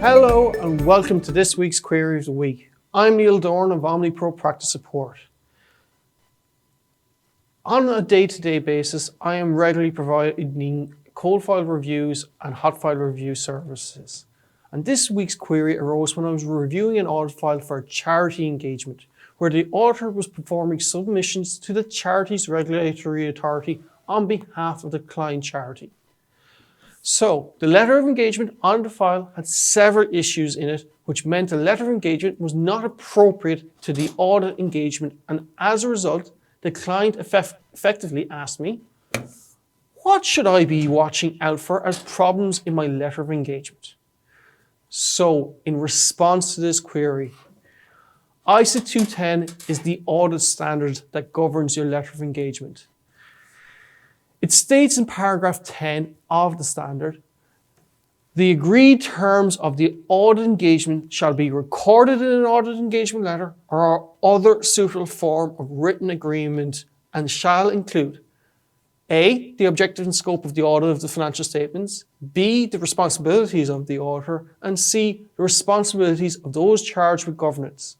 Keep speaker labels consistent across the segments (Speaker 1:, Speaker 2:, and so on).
Speaker 1: Hello and welcome to this week's Query of the Week. I'm Neil Dorn of OmniPro Practice Support. On a day-to-day basis, I am regularly providing cold file reviews and hot file review services. And this week's query arose when I was reviewing an audit file for a charity engagement, where the auditor was performing submissions to the charity's regulatory authority on behalf of the client charity. So, the letter of engagement on the file had several issues in it, which meant the letter of engagement was not appropriate to the audit engagement, and as a result, the client effectively asked me, what should I be watching out for as problems in my letter of engagement? So, in response to this query, ISO 210 is the audit standard that governs your letter of engagement. It states in paragraph 10 of the standard, the agreed terms of the audit engagement shall be recorded in an audit engagement letter or other suitable form of written agreement and shall include A, the objective and scope of the audit of the financial statements, B, the responsibilities of the auditor, and C, the responsibilities of those charged with governance,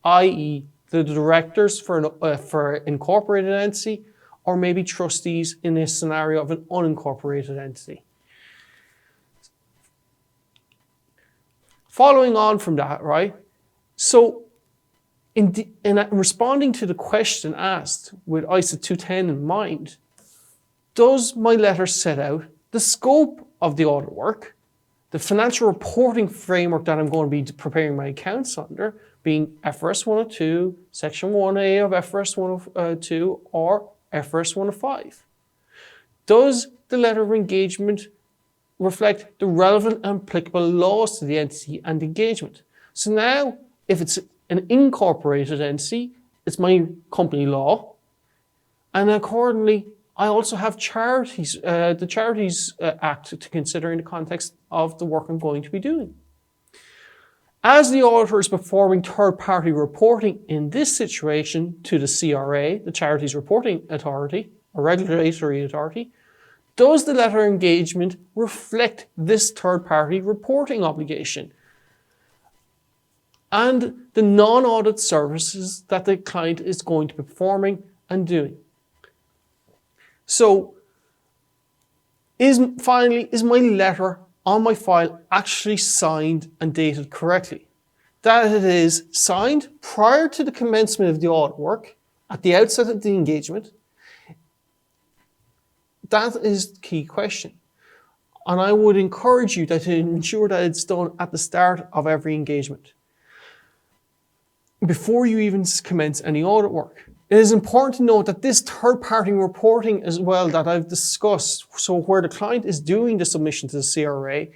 Speaker 1: i.e. the directors for an incorporated entity, or maybe trustees in a scenario of an unincorporated entity. Following on from that, right? So in responding to the question asked with ISO 210 in mind, does my letter set out the scope of the audit work, the financial reporting framework that I'm going to be preparing my accounts under, being FRS 102, Section 1A of FRS 102, or FRS 105? Does the letter of engagement reflect the relevant and applicable laws to the entity and engagement? So now, if it's an incorporated entity, it's my company law, and accordingly, I also have charities, the Charities Act to consider in the context of the work I'm going to be doing. As the auditor is performing third-party reporting in this situation to the CRA, the Charities Reporting Authority, or Regulatory Authority, does the letter of engagement reflect this third-party reporting obligation and the non-audit services that the client is going to be performing and doing? So, is my letter on my file actually signed and dated correctly? That it is signed prior to the commencement of the audit work, at the outset of the engagement. That is the key question. And I would encourage you to ensure that it's done at the start of every engagement, before you even commence any audit work. It is important to note that this third-party reporting as well that I've discussed, so where the client is doing the submission to the CRA,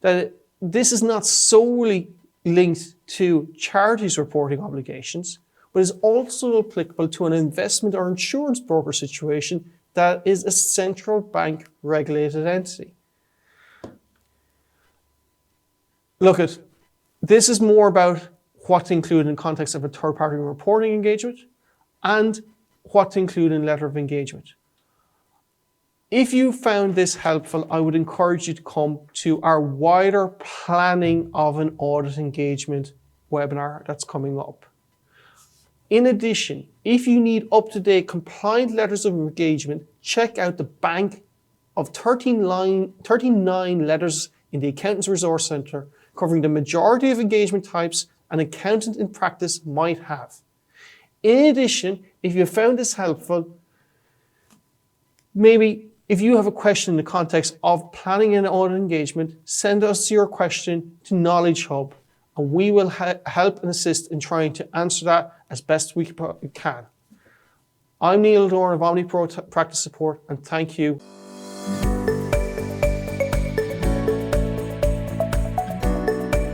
Speaker 1: that this is not solely linked to charities reporting obligations, but is also applicable to an investment or insurance broker situation that is a central bank regulated entity. This is more about what to include in the context of a third-party reporting engagement and what to include in letter of engagement. If you found this helpful, I would encourage you to come to our wider planning of an audit engagement webinar that's coming up. In addition, if you need up-to-date compliant letters of engagement, check out the bank of 39 letters in the Accountant's Resource Centre, covering the majority of engagement types an accountant in practice might have. In addition, if you found this helpful, maybe if you have a question in the context of planning an audit engagement, send us your question to Knowledge Hub, and we will help and assist in trying to answer that as best we can. I'm Neil Dorn of OmniPro Practice Support, and thank you.